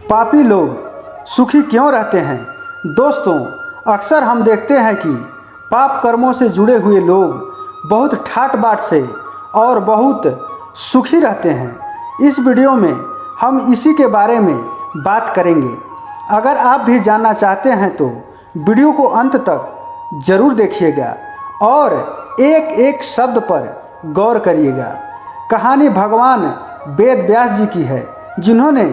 पापी लोग सुखी क्यों रहते हैं? दोस्तों, अक्सर हम देखते हैं कि पाप कर्मों से जुड़े हुए लोग बहुत ठाट बाट से और बहुत सुखी रहते हैं। इस वीडियो में हम इसी के बारे में बात करेंगे। अगर आप भी जानना चाहते हैं तो वीडियो को अंत तक ज़रूर देखिएगा और एक एक शब्द पर गौर करिएगा। कहानी भगवान वेद व्यास जी की है, जिन्होंने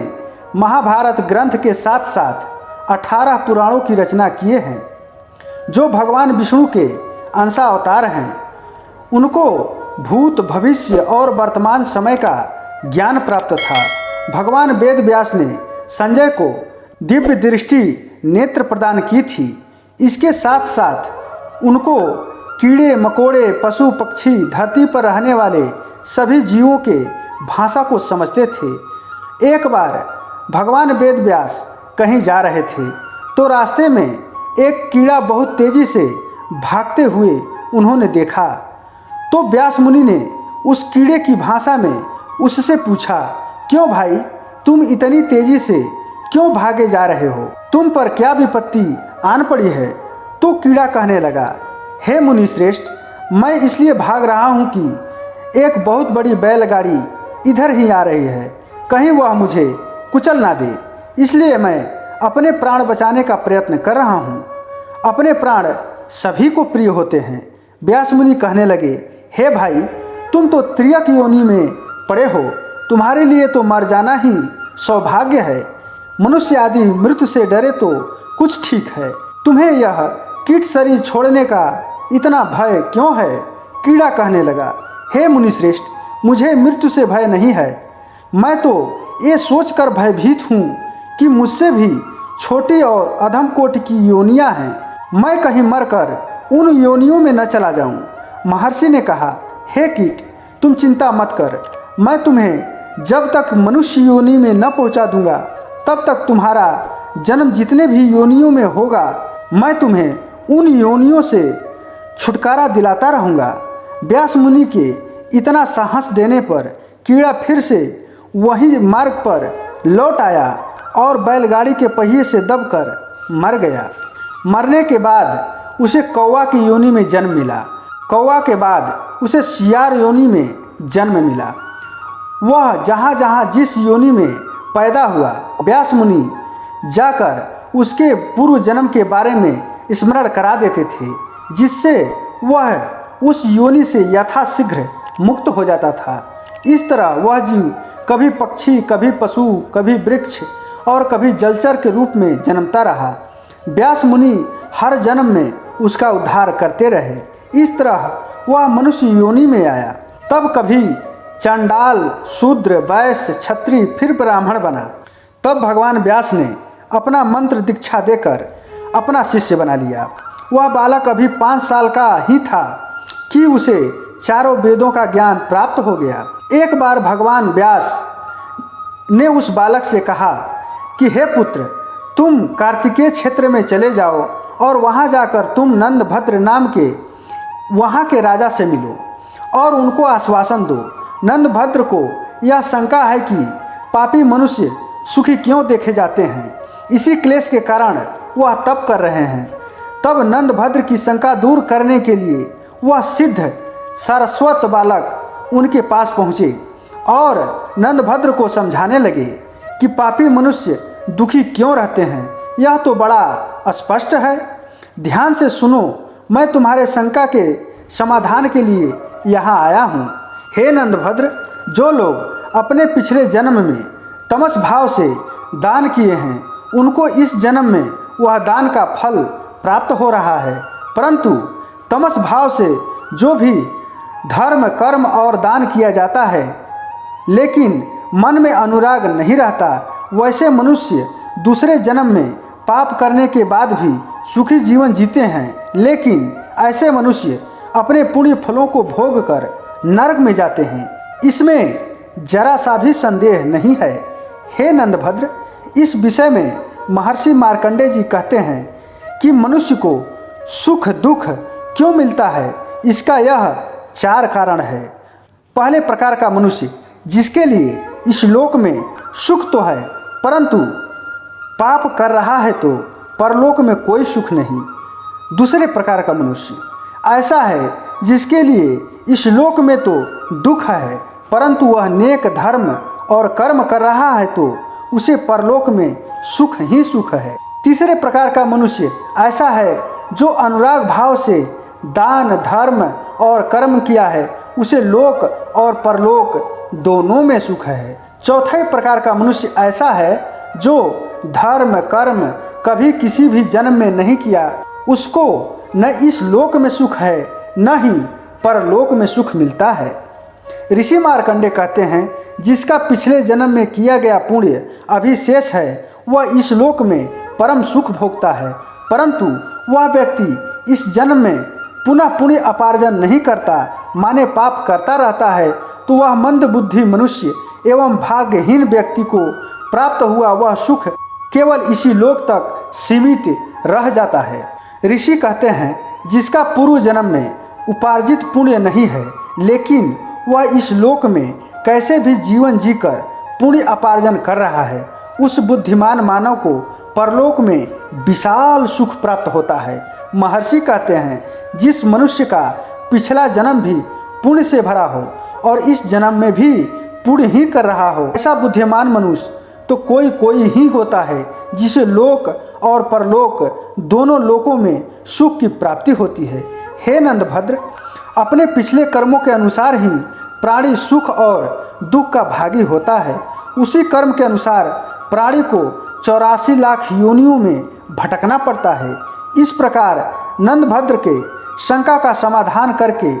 महाभारत ग्रंथ के साथ साथ 18 पुराणों की रचना किए हैं, जो भगवान विष्णु के अंशावतार हैं। उनको भूत, भविष्य और वर्तमान समय का ज्ञान प्राप्त था। भगवान वेद व्यास ने संजय को दिव्य दृष्टि नेत्र प्रदान की थी। इसके साथ साथ उनको कीड़े मकोड़े, पशु पक्षी, धरती पर रहने वाले सभी जीवों के भाषा को समझते थे। एक बार भगवान वेद व्यास कहीं जा रहे थे तो रास्ते में एक कीड़ा बहुत तेजी से भागते हुए उन्होंने देखा। तो व्यास मुनि ने उस कीड़े की भाषा में उससे पूछा, क्यों भाई, तुम इतनी तेजी से क्यों भागे जा रहे हो? तुम पर क्या विपत्ति आन पड़ी है? तो कीड़ा कहने लगा, हे मुनि श्रेष्ठ, मैं इसलिए भाग रहा हूँ कि एक बहुत बड़ी बैलगाड़ी इधर ही आ रही है, कहीं वह मुझे कुचल ना दे, इसलिए मैं अपने प्राण बचाने का प्रयत्न कर रहा हूँ। अपने प्राण सभी को प्रिय होते हैं। व्यास मुनि कहने लगे, हे भाई, तुम तो त्रियक योनि में पड़े हो, तुम्हारे लिए तो मर जाना ही सौभाग्य है। मनुष्य आदि मृत्यु से डरे तो कुछ ठीक है, तुम्हें यह कीट शरीर छोड़ने का इतना भय क्यों है? कीड़ा कहने लगा, हे मुनिश्रेष्ठ, मुझे मृत्यु से भय नहीं है। मैं तो ये सोचकर भयभीत हूँ कि मुझसे भी छोटी और अधम कोटि की योनियाँ हैं। मैं कहीं मरकर उन योनियों में न चला जाऊँ। महर्षि ने कहा, हे कीट, तुम चिंता मत कर, मैं तुम्हें जब तक मनुष्य योनि में न पहुँचा दूंगा तब तक तुम्हारा जन्म जितने भी योनियों में होगा, मैं तुम्हें उन योनियों से छुटकारा दिलाता रहूँगा। व्यास मुनि के इतना साहस देने पर कीड़ा फिर से वही मार्ग पर लौट आया और बैलगाड़ी के पहिए से दबकर मर गया। मरने के बाद उसे कौवा की योनि में जन्म मिला। कौवा के बाद उसे सियार योनि में जन्म मिला। वह जहाँ जहाँ जिस योनि में पैदा हुआ, व्यास मुनि जाकर उसके पूर्व जन्म के बारे में स्मरण करा देते थे, जिससे वह उस योनि से यथाशीघ्र मुक्त हो जाता था। इस तरह वह जीव कभी पक्षी, कभी पशु, कभी वृक्ष और कभी जलचर के रूप में जन्मता रहा। व्यास मुनि हर जन्म में उसका उद्धार करते रहे। इस तरह वह मनुष्य योनि में आया, तब कभी चंडाल, शूद्र, वैश्य, क्षत्रिय, फिर ब्राह्मण बना। तब भगवान व्यास ने अपना मंत्र दीक्षा देकर अपना शिष्य बना लिया। वह बालक अभी 5 साल का ही था कि उसे चारों वेदों का ज्ञान प्राप्त हो गया। एक बार भगवान व्यास ने उस बालक से कहा कि हे पुत्र, तुम कार्तिकेय क्षेत्र में चले जाओ और वहाँ जाकर तुम नंदभद्र नाम के वहाँ के राजा से मिलो और उनको आश्वासन दो। नंदभद्र को यह शंका है कि पापी मनुष्य सुखी क्यों देखे जाते हैं, इसी क्लेश के कारण वह तप कर रहे हैं। तब नंदभद्र की शंका दूर करने के लिए वह सिद्ध सारस्वत बालक उनके पास पहुँचे और नंदभद्र को समझाने लगे कि पापी मनुष्य दुखी क्यों रहते हैं। यह तो बड़ा स्पष्ट है, ध्यान से सुनो, मैं तुम्हारे शंका के समाधान के लिए यहाँ आया हूँ। हे नंदभद्र, जो लोग अपने पिछले जन्म में तमस भाव से दान किए हैं, उनको इस जन्म में वह दान का फल प्राप्त हो रहा है, परंतु तमस भाव से जो भी धर्म, कर्म और दान किया जाता है लेकिन मन में अनुराग नहीं रहता, वैसे मनुष्य दूसरे जन्म में पाप करने के बाद भी सुखी जीवन जीते हैं। लेकिन ऐसे मनुष्य अपने पुण्य फलों को भोग कर नरक में जाते हैं, इसमें जरा सा भी संदेह नहीं है। हे नंदभद्र, इस विषय में महर्षि मार्कंडेय जी कहते हैं कि मनुष्य को सुख दुख क्यों मिलता है, इसका यह 4 कारण है। पहले प्रकार का मनुष्य, जिसके लिए इस लोक में सुख तो है परंतु पाप कर रहा है तो परलोक में कोई सुख नहीं। दूसरे प्रकार का मनुष्य ऐसा है जिसके लिए इस लोक में तो दुख है, परंतु वह नेक धर्म और कर्म कर रहा है तो उसे परलोक में सुख ही सुख है। तीसरे प्रकार का मनुष्य ऐसा है जो अनुराग भाव से दान धर्म और कर्म किया है, उसे लोक और परलोक दोनों में सुख है। चौथे प्रकार का मनुष्य ऐसा है जो धर्म कर्म कभी किसी भी जन्म में नहीं किया, उसको न इस लोक में सुख है न ही परलोक में सुख मिलता है। ऋषि मार्कंडेय कहते हैं, जिसका पिछले जन्म में किया गया पुण्य अभी शेष है वह इस लोक में परम सुख भोगता है, परंतु वह व्यक्ति इस जन्म में पुनः पुण्य अपार्जन नहीं करता, माने पाप करता रहता है, तो वह मंद बुद्धि मनुष्य एवं भाग्यहीन व्यक्ति को प्राप्त हुआ वह सुख केवल इसी लोक तक सीमित रह जाता है। ऋषि कहते हैं, जिसका पूर्व जन्म में उपार्जित पुण्य नहीं है, लेकिन वह इस लोक में कैसे भी जीवन जीकर पुण्य अपार्जन कर रहा है, उस बुद्धिमान मानव को परलोक में विशाल सुख प्राप्त होता है। महर्षि कहते हैं, जिस मनुष्य का पिछला जन्म भी पुण्य से भरा हो और इस जन्म में भी पुण्य ही कर रहा हो, ऐसा बुद्धिमान मनुष्य तो कोई ही होता है जिसे लोक और परलोक दोनों लोकों में सुख की प्राप्ति होती है। हे नंदभद्र, अपने पिछले कर्मों के अनुसार ही प्राणी सुख और दुख का भागी होता है। उसी कर्म के अनुसार प्राणी को 84 लाख योनियों में भटकना पड़ता है। इस प्रकार नंदभद्र के शंका का समाधान करके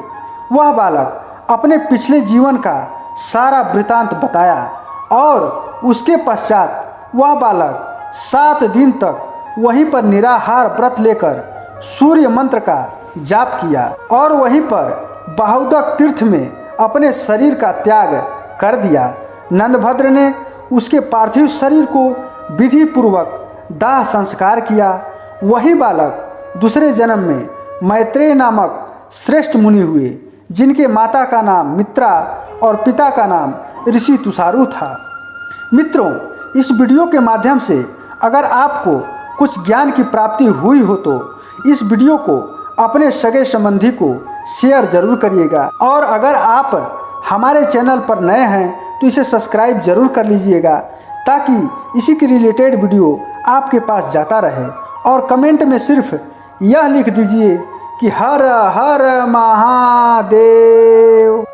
वह बालक अपने पिछले जीवन का सारा वृतांत बताया और उसके पश्चात वह बालक 7 दिन तक वहीं पर निराहार व्रत लेकर सूर्य मंत्र का जाप किया और वहीं पर बाहुदक तीर्थ में अपने शरीर का त्याग कर दिया। नंदभद्र ने उसके पार्थिव शरीर को विधि पूर्वक दाह संस्कार किया। वही बालक दूसरे जन्म में मैत्रेय नामक श्रेष्ठ मुनि हुए, जिनके माता का नाम मित्रा और पिता का नाम ऋषि तुषारु था। मित्रों, इस वीडियो के माध्यम से अगर आपको कुछ ज्ञान की प्राप्ति हुई हो तो इस वीडियो को अपने सगे संबंधी को शेयर जरूर करिएगा और अगर आप हमारे चैनल पर नए हैं तो इसे सब्सक्राइब जरूर कर लीजिएगा, ताकि इसी के रिलेटेड वीडियो आपके पास जाता रहे। और कमेंट में सिर्फ यह लिख दीजिए कि हर हर महादेव।